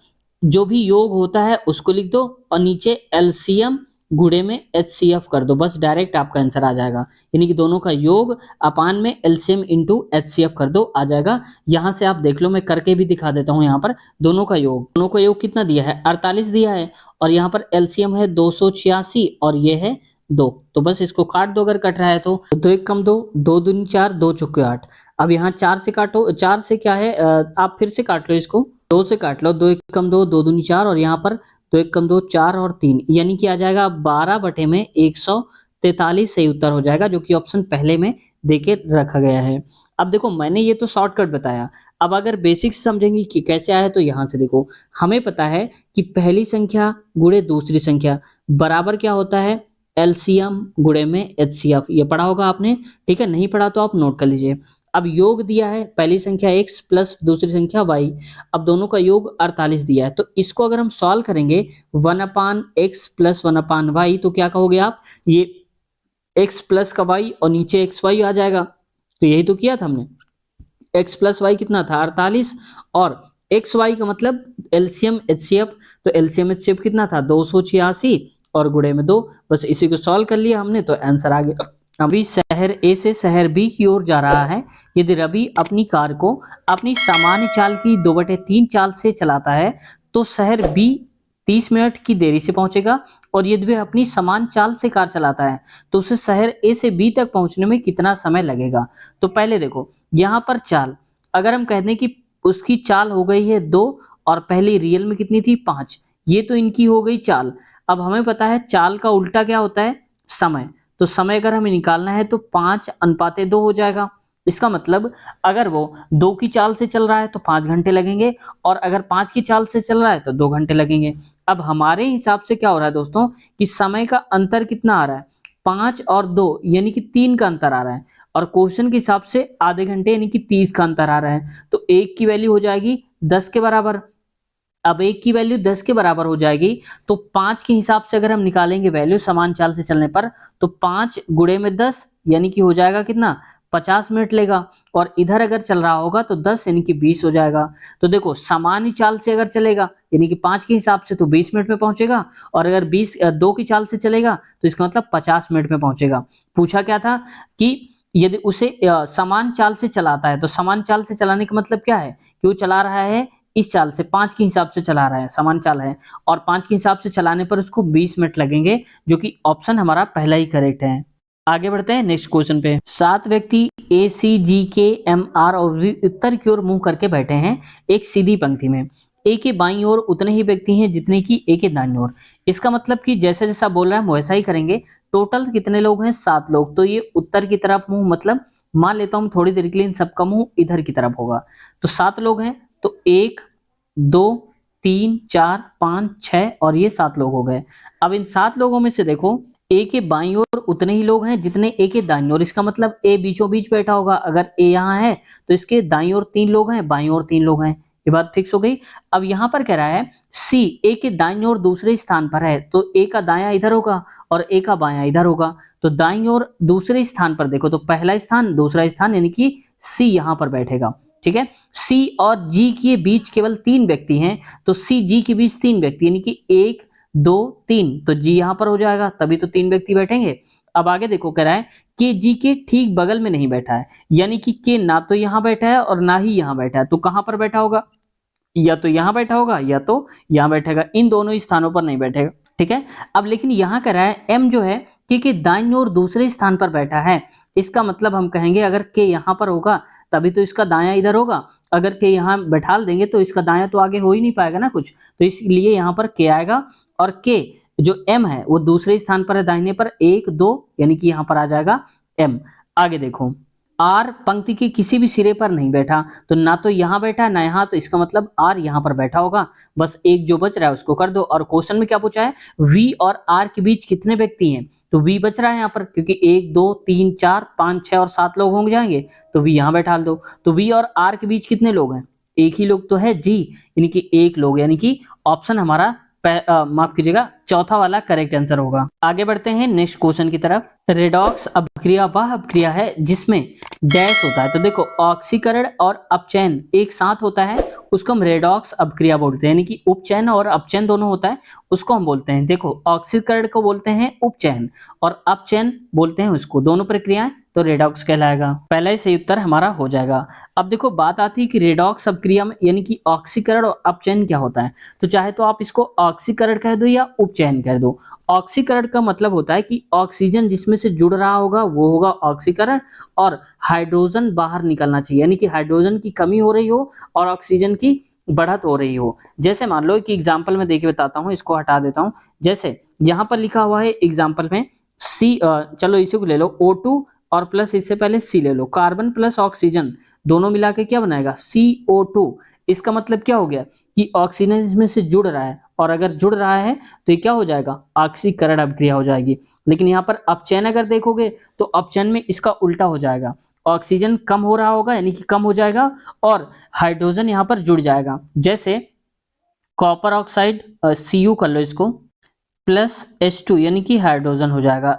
जो भी योग होता है उसको लिख दो और नीचे एलसीएम गुणे में एचसीएफ कर दो, बस डायरेक्ट आपका आंसर आ जाएगा। यानी कि दोनों का योग अपान में एलसीएम इंटू एचसीएफ कर दो, आ जाएगा। यहाँ से आप देख लो, मैं करके भी दिखा देता हूँ। यहाँ पर दोनों का योग कितना दिया है, 48 दिया है और यहाँ पर एलसीएम है 286 और ये है 2। तो बस इसको काट दो, अगर कट रहा है तो 2 1 कम 2, 2 दूनी 4, 2 चौके 8। अब यहाँ 4 से काटो, 4 से क्या है, आप फिर से काट लो इसको, 2 से काट लो, 2 1 कम 2, 2 दूनी 4 और यहाँ पर 2 1 कम 2, 4 और 3, यानी कि आ जाएगा 12 बटे में 143 सही उत्तर हो जाएगा, जो कि ऑप्शन पहले में देके रखा गया है। अब देखो मैंने ये तो शॉर्टकट बताया, अब अगर बेसिक्स समझेंगे कि कैसे आया तो यहाँ से देखो, हमें पता है कि पहली संख्या गुणे दूसरी संख्या बराबर क्या होता है, एलसीएम गुणे में एचसीएफ, ये पढ़ा होगा आपने, ठीक है, नहीं पढ़ा तो आप नोट कर लीजिए। अब योग दिया है, पहली संख्या x प्लस दूसरी संख्या y, अब दोनों का योग 48 दिया है, तो इसको अगर हम सॉल्व करेंगे 1/x प्लस 1/y, तो क्या कहोगे आप, ये x प्लस का y और नीचे xy आ जाएगा। तो यही तो किया था हमने, x प्लस वाई कितना था 48 और एक्स वाई का मतलब एलसीएम एचसीएफ, तो एलसीएम एचसीएफ कितना था 286 और गुणे में 2, बस इसी को सॉल्व कर लिया हमने तो आंसर आ गया। अभी शहर ए से शहर बी की ओर जा रहा है। यदि रवि अपनी कार को अपनी सामान्य चाल की 2/3 चाल से चलाता है तो शहर बी 30 मिनट की देरी से पहुंचेगा, और यदि वह अपनी समान चाल से कार चलाता है तो उसे शहर ए से बी तक पहुंचने में कितना समय लगेगा। तो पहले देखो यहाँ पर चाल, अगर हम कहते हैं कि उसकी चाल हो गई है 2 और पहली रियल में कितनी थी 5, ये तो इनकी हो गई चाल। अब हमें पता है चाल का उल्टा क्या होता है, समय, तो समय अगर हमें निकालना है तो 5:2 हो जाएगा। इसका मतलब अगर वो 2 की चाल से चल रहा है तो 5 घंटे लगेंगे और अगर 5 की चाल से चल रहा है तो 2 घंटे लगेंगे। अब हमारे हिसाब से क्या हो रहा है दोस्तों कि समय का अंतर कितना आ रहा है, 5 और 2 यानी कि 3 का अंतर आ रहा है, और क्वेश्चन के हिसाब से आधे घंटे यानी कि 30 का अंतर आ रहा है, तो एक की वैल्यू हो जाएगी 10 के बराबर। अब एक की वैल्यू 10 के बराबर हो जाएगी तो 5 के हिसाब से अगर हम निकालेंगे वैल्यू समान चाल से चलने पर, तो 5 गुणे में 10 यानी कि हो जाएगा कितना 50 मिनट लेगा, और इधर अगर चल रहा होगा तो 10 यानी कि 20 हो जाएगा। तो देखो सामान्य चाल से अगर चलेगा यानी कि 5 के हिसाब से तो 20 मिनट में पहुंचेगा, और अगर 2 की चाल से चलेगा तो इसका मतलब 50 मिनट में पहुंचेगा। पूछा क्या था कि यदि उसे समान चाल से चलाता है, तो समान चाल से चलाने का मतलब क्या है कि वो चला रहा है इस चाल से, 5 के हिसाब से चला रहा है, समान चाल है, और 5 के हिसाब से चलाने पर उसको 20 मिनट लगेंगे, जो कि ऑप्शन हमारा पहला ही करेक्ट है। आगे बढ़ते हैं नेक्स्ट क्वेश्चन पे। 7 व्यक्ति ए सी जी के एम आर और उत्तर की ओर मुंह करके बैठे हैं एक सीधी पंक्ति में। ए के बाईं ओर उतने ही व्यक्ति हैं जितने की ए के दाईं ओर। इसका मतलब कि जैसा जैसा बोल रहा है हम वैसा ही करेंगे। टोटल कितने लोग हैं, 7 लोग, तो ये उत्तर की तरफ मुंह, मतलब मान लेता हूं थोड़ी देर के लिए इन सबका मुंह इधर की तरफ होगा। तो 7 लोग हैं, तो 1 2 3 4 5 6 और ये 7 लोग हो गए। अब इन 7 लोगों में से देखो ए के बाईं ओर उतने ही लोग हैं जितने ए के दाईं ओर, इसका मतलब ए बीचों बीच बैठा होगा। अगर ए यहाँ है तो इसके दाईं ओर 3 लोग हैं, बाईं ओर 3 लोग हैं, ये बात फिक्स हो गई। अब यहाँ पर कह रहा है सी ए के दाईं ओर दूसरे स्थान पर है, तो ए का दायां इधर होगा और ए का बायां इधर होगा। तो दाईं ओर दूसरे स्थान पर देखो, तो पहला स्थान दूसरा स्थान यानी कि सी यहाँ पर बैठेगा, ठीक है। सी और जी के बीच केवल 3 व्यक्ति हैं, तो सी जी के बीच 3 व्यक्ति यानी कि 1 2 3, तो जी यहां पर हो जाएगा, तभी तो 3 व्यक्ति बैठेंगे। अब आगे देखो कह रहा है कि जी के ठीक बगल में नहीं बैठा है, यानी कि के ना तो यहां बैठा है और ना ही यहां बैठा है, तो कहां पर बैठा होगा, या तो यहां बैठा होगा या तो यहां बैठेगा, इन दोनों स्थानों पर नहीं बैठेगा, ठीक है। अब लेकिन यहां कह रहा है एम जो है के दाईं ओर दूसरे स्थान पर बैठा है, इसका मतलब हम कहेंगे अगर के यहां पर होगा तभी तो इसका दायां इधर होगा, अगर के यहां बैठा देंगे तो इसका दायां तो आगे हो ही नहीं पाएगा ना कुछ, तो इसलिए यहां पर के आएगा, और के जो एम है वो दूसरे स्थान पर है दाहिने पर 1 2, यानी कि यहां पर आ जाएगा एम। आगे देखो आर पंक्ति के किसी भी सिरे पर नहीं बैठा, तो ना तो यहाँ बैठा ना यहाँ, तो इसका मतलब आर यहाँ पर बैठा होगा। बस एक जो बच रहा है उसको कर दो। और क्वेश्चन में क्या पूछा है, वी और आर के बीच कितने व्यक्ति हैं, तो वी बच रहा है यहाँ पर, क्योंकि 1 2 3 4 5 6 और 7 लोग होंगे जाएंगे, तो वी यहाँ बैठा दो। तो वी और आर के बीच कितने लोग हैं, एक ही लोग तो है जी, यानी कि एक लोग, यानी कि ऑप्शन हमारा माफ कीजिएगा चौथा वाला करेक्ट आंसर होगा। आगे बढ़ते हैं नेक्स्ट क्वेश्चन की तरफ। रेडॉक्स अपक्रिया वह अपक्रिया है जिसमें डैश होता है। तो देखो ऑक्सीकरण और अपचयन एक साथ होता है, उसको हम रेडॉक्स अपक्रिया बोलते हैं, यानी कि उपचयन और अपचयन दोनों होता है, उसको हम बोलते हैं। देखो ऑक्सीकरण को बोलते हैं उपचयन और अपचयन बोलते हैं उसको, दोनों प्रक्रियाएं, तो रेडॉक्स कहलाएगा। पहला ही सही उत्तर हमारा हो जाएगा। अब देखो बात आती है कि रेडॉक्स अपक्रिया में यानी कि ऑक्सीकरण और अपचयन क्या होता है, तो चाहे तो आप इसको ऑक्सीकरण कह दो या उपचयन कह दो। ऑक्सीकरण का मतलब होता है कि ऑक्सीजन जिसमें से जुड़ रहा होगा वो होगा ऑक्सीकरण, और हाइड्रोजन बाहर निकलना चाहिए, यानी कि हाइड्रोजन की कमी हो रही हो और ऑक्सीजन की बढ़त हो रही हो। जैसे मान लो कि एग्जांपल में देखिए बताता हूँ, इसको हटा देता हूँ। जैसे यहाँ पर लिखा हुआ है एग्जांपल में सी, चलो इसी को ले लो O2 और प्लस इससे पहले सी ले लो, कार्बन प्लस ऑक्सीजन दोनों मिला के क्या बनाएगा CO2। इसका मतलब क्या हो गया कि ऑक्सीजन इसमें से जुड़ रहा है, और अगर जुड़ रहा है तो ये क्या हो जाएगा, ऑक्सीकरण अभिक्रिया हो जाएगी। लेकिन यहाँ पर अपचयन अगर देखोगे तो अपचयन में इसका उल्टा हो जाएगा, ऑक्सीजन कम हो रहा होगा यानी कि कम हो जाएगा, और हाइड्रोजन यहाँ पर जुड़ जाएगा। जैसे कॉपर ऑक्साइड Cu कर लो इसको, प्लस H2 यानी कि हाइड्रोजन हो जाएगा,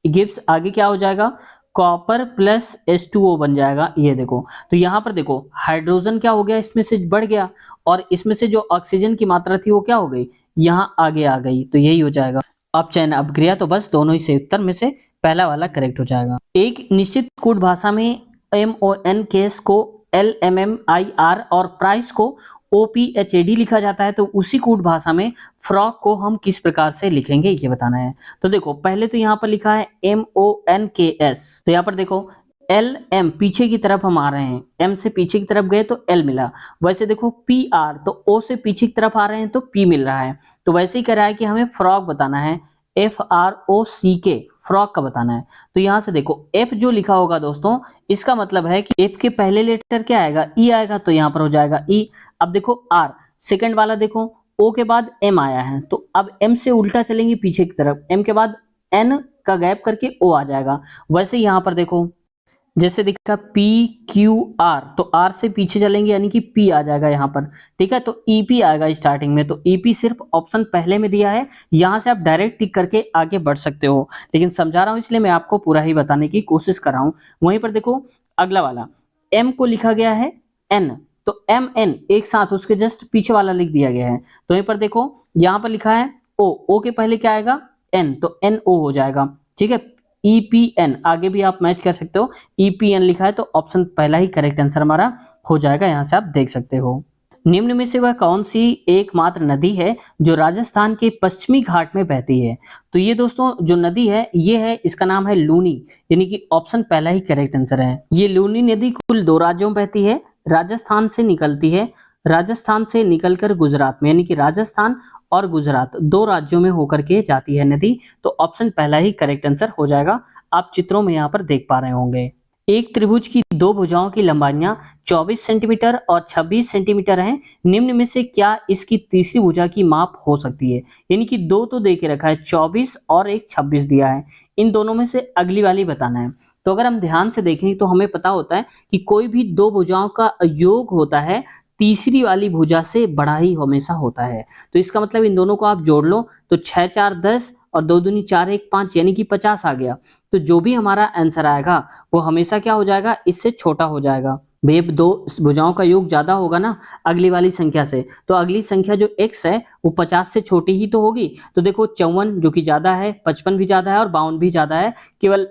गिब्स आगे क्या हो जाएगा, कॉपर प्लस H2O बन जाएगा। ये देखो, तो यहाँ पर देखो हाइड्रोजन क्या हो गया, इसमें से बढ़ गया, और इसमें से जो ऑक्सीजन की मात्रा थी वो क्या हो गई, यहाँ आगे आ गई, तो यही हो जाएगा अपचयन अपक्रिया। तो बस दोनों ही सही उत्तर में से पहला वाला करेक्ट हो जाएगा। एक निश्चित कूट भाषा में MON केस को LMMIR और प्राइस को OPHAD लिखा जाता है, तो उसी कूट भाषा में फ्रॉक को हम किस प्रकार से लिखेंगे ये बताना है। तो देखो पहले तो यहाँ पर लिखा है MONKS, तो यहाँ पर देखो LM पीछे की तरफ हम आ रहे हैं, M से पीछे की तरफ गए तो L मिला। वैसे देखो PR तो O से पीछे की तरफ आ रहे हैं तो P मिल रहा है, तो वैसे ही कह रहा है कि हमें फ्रॉक बताना है, FROCK फ्रॉक का बताना है। तो यहाँ से देखो F जो लिखा होगा दोस्तों, इसका मतलब है कि F के पहले लेटर क्या आएगा, E आएगा, तो यहाँ पर हो जाएगा E। अब देखो R सेकंड वाला देखो, O के बाद M आया है, तो अब M से उल्टा चलेंगे पीछे की तरफ, M के बाद N का गैप करके O आ जाएगा। वैसे यहाँ पर देखो जैसे दिखा PQR, तो R से पीछे चलेंगे यानी कि P आ जाएगा यहाँ पर, ठीक है, तो EP आएगा स्टार्टिंग में, तो EP सिर्फ ऑप्शन पहले में दिया है, यहाँ से आप डायरेक्ट टिक करके आगे बढ़ सकते हो, लेकिन समझा रहा हूँ इसलिए मैं आपको पूरा ही बताने की कोशिश कर रहा हूँ। वहीं पर देखो अगला वाला M को लिखा गया है N, तो MN एक साथ उसके जस्ट पीछे वाला लिख दिया गया है। तो वहीं पर देखो यहाँ पर लिखा है O के पहले क्या आएगा N, तो NO हो जाएगा, ठीक है। EPN आगे भी आप मैच कर सकते हो, EPN लिखा है, तो ऑप्शन पहला ही करेक्ट आंसर हमारा हो जाएगा, यहाँ से आप देख सकते हो। निम्न में से वह कौन सी एकमात्र नदी है जो राजस्थान के पश्चिमी घाट में बहती है, तो ये दोस्तों जो नदी है ये है, इसका नाम है लूनी, यानी कि ऑप्शन पहला ही करेक्ट आंसर है। ये लूनी नदी कुल 2 राज्यों में बहती है, राजस्थान से निकलती है, राजस्थान से निकलकर गुजरात में, यानी कि राजस्थान और गुजरात 2 राज्यों में होकर के जाती है नदी, तो ऑप्शन पहला ही करेक्ट आंसर हो जाएगा। आप चित्रों में यहाँ पर देख पा रहे होंगे। एक त्रिभुज की 2 भुजाओं की लंबाइयां 24 सेंटीमीटर और 26 सेंटीमीटर हैं, निम्न में से क्या इसकी तीसरी भुजा की माप हो सकती है, यानी कि 2 तो दे के रखा है 24 और एक 26 दिया है, इन दोनों में से अगली वाली बताना है। तो अगर हम ध्यान से देखें तो हमें पता होता है कि कोई भी 2 भुजाओं का योग होता है तीसरी वाली भुजा से बड़ा ही हमेशा होता है, तो इसका मतलब इन दोनों को आप जोड़ लो तो 6 4 10 और 2 दूनी 4 1 5 यानी कि 50 आ गया, तो जो भी हमारा आंसर आएगा वो हमेशा क्या हो जाएगा, इससे छोटा हो जाएगा। भैया 2 भुजाओं का योग ज्यादा होगा ना अगली वाली संख्या से, तो अगली संख्या जो x है वो 50 से छोटी ही तो होगी। तो देखो 54 जो कि ज्यादा है, 55 भी ज्यादा है और 52 भी ज्यादा है, केवल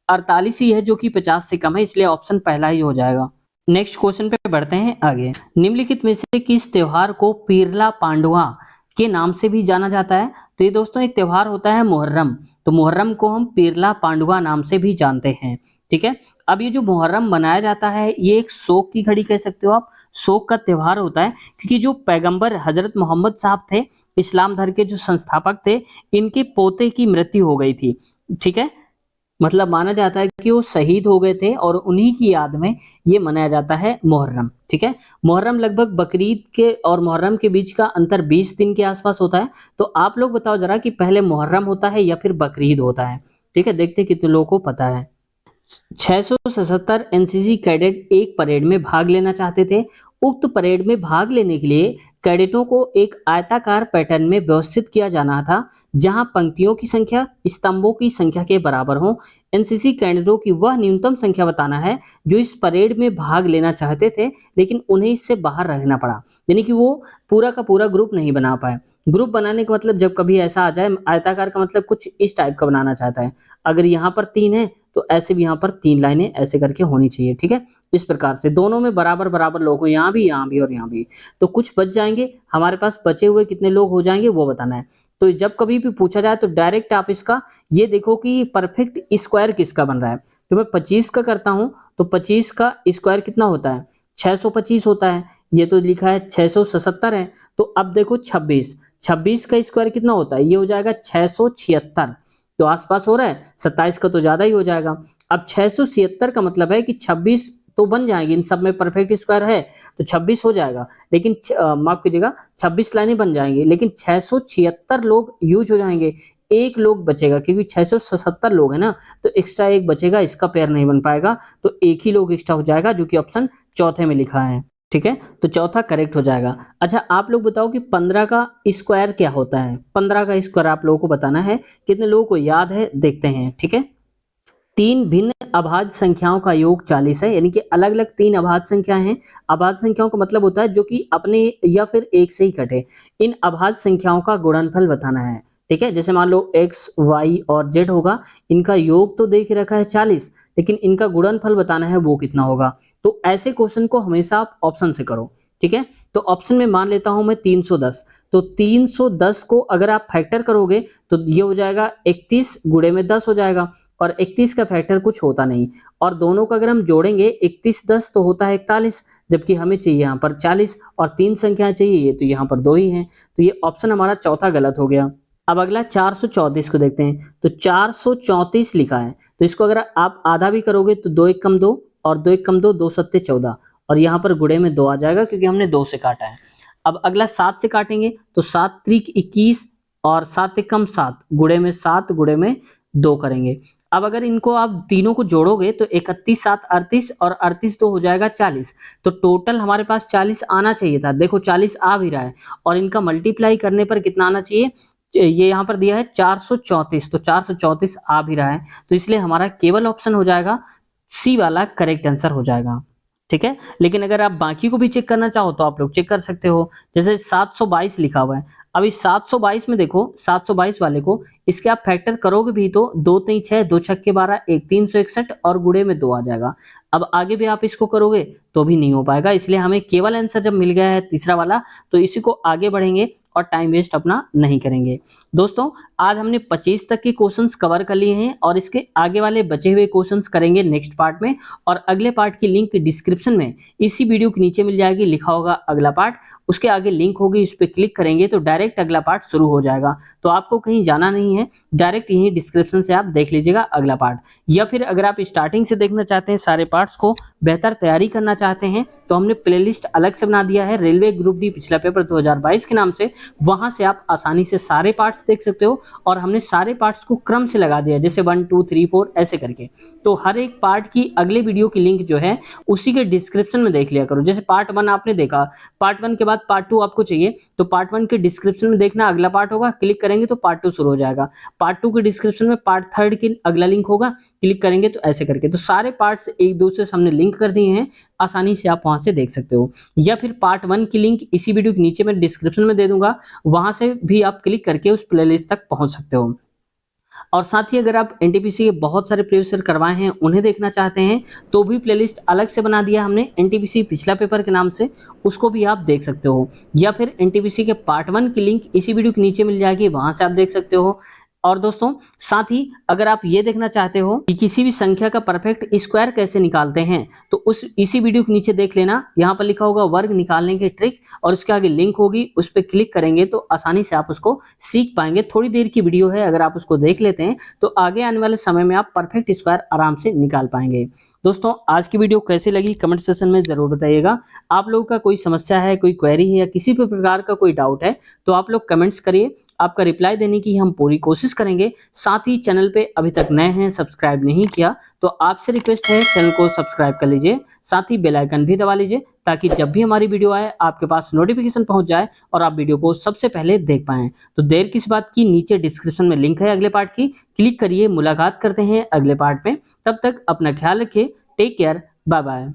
48 ही है जो कि 50 से कम है, इसलिए ऑप्शन पहला ही हो जाएगा। नेक्स्ट क्वेश्चन पे बढ़ते हैं आगे। निम्नलिखित में से किस त्योहार को पीरला पांडुआ के नाम से भी जाना जाता है, तो ये दोस्तों एक त्योहार होता है मुहर्रम, तो मुहर्रम को हम पीरला पांडुआ नाम से भी जानते हैं, ठीक है। अब ये जो मुहर्रम मनाया जाता है ये एक शोक की घड़ी कह सकते हो आप, शोक का त्योहार होता है, क्योंकि जो पैगंबर हजरत मोहम्मद साहब थे, इस्लाम धर्म के जो संस्थापक थे, इनके पोते की मृत्यु हो गई थी, ठीक है। मतलब माना जाता है कि वो शहीद हो गए थे और उन्हीं की याद में ये मनाया जाता है मुहर्रम। ठीक है, मुहर्रम लगभग बकरीद के और मुहर्रम के बीच का अंतर 20 दिन के आसपास होता है। तो आप लोग बताओ जरा कि पहले मुहर्रम होता है या फिर बकरीद होता है। ठीक है, देखते हैं कितने लोगों को पता है। 677 एनसीसी कैडेट एक परेड में भाग लेना चाहते थे। उक्त परेड में भाग लेने के लिए कैडेटों को एक आयताकार पैटर्न में व्यवस्थित किया जाना था, जहां पंक्तियों की संख्या स्तंभों की संख्या के बराबर हो। एनसीसी कैडेटों की वह न्यूनतम संख्या बताना है जो इस परेड में भाग लेना चाहते थे, लेकिन उन्हें इससे बाहर रहना पड़ा, यानी कि वो पूरा का पूरा ग्रुप नहीं बना पाए। ग्रुप बनाने का मतलब जब कभी ऐसा आ जाए, आयताकार का मतलब कुछ इस टाइप का बनाना चाहता है। अगर यहाँ पर 3 है तो ऐसे भी यहाँ पर 3 लाइनें ऐसे करके होनी चाहिए। ठीक है, इस प्रकार से दोनों में बराबर बराबर लोग हो, यहाँ भी और यहाँ भी। तो कुछ बच जाएंगे, हमारे पास बचे हुए कितने लोग हो जाएंगे वो बताना है। तो जब कभी भी पूछा जाए तो डायरेक्ट आप इसका ये देखो कि परफेक्ट स्क्वायर किसका बन रहा है। तो मैं 25 का करता हूं तो 25 का स्क्वायर कितना होता है, 625 होता है। ये तो लिखा है 677 है। तो अब देखो 26 का स्क्वायर कितना होता है, ये हो जाएगा 676। तो आसपास हो रहा है, 27 का तो ज्यादा ही हो जाएगा। अब 676 का मतलब है कि 26 तो बन जाएंगे, इन सब में परफेक्ट स्क्वायर है तो 26 हो जाएगा। लेकिन माफ कीजिएगा, 26 लाइनें बन जाएंगी, लेकिन 676 लोग यूज हो जाएंगे। एक लोग बचेगा क्योंकि 677 लोग है ना, तो एक्स्ट्रा एक बचेगा, इसका पेयर नहीं बन पाएगा, तो एक ही लोग एक्स्ट्रा हो जाएगा, जो कि ऑप्शन चौथे में लिखा है। ठीक है, तो चौथा करेक्ट हो जाएगा। अच्छा, आप लोग बताओ कि 15 का स्क्वायर क्या होता है। 15 का स्क्वायर आप लोगों को बताना है, कितने लोगों को याद है देखते हैं। ठीक है, तीन भिन्न अभाज्य संख्याओं का योग 40 है, यानी कि अलग अलग तीन अभाज्य संख्याएं हैं। अभाज्य संख्याओं का मतलब होता है जो कि अपने या फिर एक से ही कटे। इन अभाज्य संख्याओं का गुणनफल बताना है। ठीक है, जैसे मान लो x, y और z होगा, इनका योग तो देख रखा है 40, लेकिन इनका गुणनफल बताना है वो कितना होगा। तो ऐसे क्वेश्चन को हमेशा आप ऑप्शन से करो। ठीक है, तो ऑप्शन में मान लेता हूं मैं 310। तो 310 को अगर आप फैक्टर करोगे तो ये हो जाएगा 31 गुणे में 10 हो जाएगा, और 31 का फैक्टर कुछ होता नहीं। और दोनों का अगर हम जोड़ेंगे 31 10 तो होता है 41, जबकि हमें चाहिए यहाँ पर 40 और तीन संख्याएं चाहिए, ये तो यहाँ पर दो ही हैं। तो ये ऑप्शन हमारा चौथा गलत हो गया। अब अगला 434 को देखते हैं। तो 434 लिखा है, तो इसको अगर आप आधा भी करोगे तो 2 एक कम 2 और 2 एक कम 2, 2 सत्ते 14, और यहाँ पर गुणे में 2 आ जाएगा क्योंकि हमने 2 से काटा है। अब अगला 7 से काटेंगे तो 7 त्रिक 21 और 7 एक कम 7, गुणे में 7 गुणे में 2 करेंगे। अब अगर इनको आप तीनों को जोड़ोगे तो 31 7 38 और 38 तो हो जाएगा 40। तो टोटल हमारे पास 40 आना चाहिए था, देखो 40 आ भी रहा है, और इनका मल्टीप्लाई करने पर कितना आना चाहिए, ये यहाँ पर दिया है 434, तो 434 आ भी रहा है, तो इसलिए हमारा केवल ऑप्शन हो जाएगा सी वाला करेक्ट आंसर हो जाएगा। ठीक है, लेकिन अगर आप बाकी को भी चेक करना चाहो तो आप लोग चेक कर सकते हो। जैसे 722 लिखा हुआ है, अब इस 722 में देखो, 722 वाले को इसके आप फैक्टर करोगे भी तो 2 3 6 2 छक्के 12 1 361 और गुणे में 2 आ जाएगा। अब आगे भी आप इसको करोगे तो भी नहीं हो पाएगा, इसलिए हमें केवल आंसर जब मिल गया है तीसरा वाला, तो इसी को आगे बढ़ेंगे और टाइम वेस्ट अपना नहीं करेंगे। दोस्तों, आज हमने 25 तक के क्वेश्चंस कवर कर लिए हैं, और इसके आगे वाले बचे हुए क्वेश्चंस करेंगे नेक्स्ट पार्ट में। और अगले पार्ट की लिंक डिस्क्रिप्शन में इसी वीडियो के नीचे मिल जाएगी, लिखा होगा अगला पार्ट, उसके आगे लिंक होगी, उस पर क्लिक करेंगे तो डायरेक्ट अगला पार्ट शुरू हो जाएगा। तो आपको कहीं जाना नहीं है, डायरेक्ट यहीं डिस्क्रिप्शन से आप देख लीजिएगा अगला पार्ट। या फिर अगर आप स्टार्टिंग से देखना चाहते हैं सारे पार्ट्स को, बेहतर तैयारी करना चाहते हैं, तो हमने प्लेलिस्ट अलग से बना दिया है, रेलवे ग्रुप डी पिछला पेपर 2022 के नाम से। वहां से आप आसानी से सारे पार्ट्स देख सकते हो, और हमने सारे पार्ट्स को क्रम से लगा दिया, जैसे 1 2 3 4 ऐसे करके। तो हर एक पार्ट की अगले वीडियो की लिंक जो है उसी के डिस्क्रिप्शन में देख लिया करो। जैसे पार्ट 1 आपने देखा, पार्ट 1 के बाद पार्ट 2 आपको चाहिए, तो पार्ट 1 के डिस्क्रिप्शन में देखना अगला पार्ट होगा, क्लिक करेंगे तो पार्ट 2 शुरू हो जाएगा। पार्ट 2 के डिस्क्रिप्शन में पार्ट 3 की अगला लिंक होगा, क्लिक करेंगे तो ऐसे करके। तो सारे पार्ट्स एक दूसरे से हमने लिंक कर दिए हैं, आसानी से आप वहां से देख सकते हो। या फिर पार्ट 1 की लिंक इसी वीडियो के नीचे मैं डिस्क्रिप्शन में दे दूंगा, वहां से भी आप क्लिक करके उस प्लेलिस्ट तक पहुंच सकते हो। और साथ ही अगर आप एनटीपीसी के बहुत सारे प्रीवियस ईयर करवाए हैं, उन्हें देखना चाहते हैं, तो भी प्लेलिस्ट अलग से बना दिया हमने एनटीपीसी पिछला पेपर के नाम से, उसको भी आप देख सकते हो। या फिर एनटीपीसी के पार्ट 1 की लिंक इसी वीडियो के नीचे मिल जाएगी, वहां से आप देख सकते हो। और दोस्तों साथ ही अगर आप ये देखना चाहते हो कि किसी भी संख्या का परफेक्ट स्क्वायर कैसे निकालते हैं तो उस इसी वीडियो के नीचे देख लेना, यहाँ पर लिखा होगा वर्ग निकालने की ट्रिक और उसके आगे लिंक होगी, उस पर क्लिक करेंगे तो आसानी से आप उसको सीख पाएंगे। थोड़ी देर की वीडियो है, अगर आप उसको देख लेते हैं तो आगे आने वाले समय में आप परफेक्ट स्क्वायर आराम से निकाल पाएंगे। दोस्तों आज की वीडियो कैसी लगी कमेंट सेक्शन में जरूर बताइएगा। आप लोगों का कोई समस्या है, कोई क्वेरी है या किसी भी प्रकार का कोई डाउट है तो आप लोग कमेंट्स करिए, आपका रिप्लाई देने की हम पूरी कोशिश करेंगे। साथ ही चैनल पे अभी तक नए हैं, सब्सक्राइब नहीं किया तो आपसे रिक्वेस्ट है चैनल को सब्सक्राइब कर लीजिए, साथ ही बेल आइकन भी दबा लीजिए ताकि जब भी हमारी वीडियो आए आपके पास नोटिफिकेशन पहुंच जाए और आप वीडियो को सबसे पहले देख पाएं। तो देर किस बात की, नीचे डिस्क्रिप्शन में लिंक है अगले पार्ट की, क्लिक करिए। मुलाकात करते हैं अगले पार्ट में, तब तक अपना ख्याल रखिए। Take care, bye bye.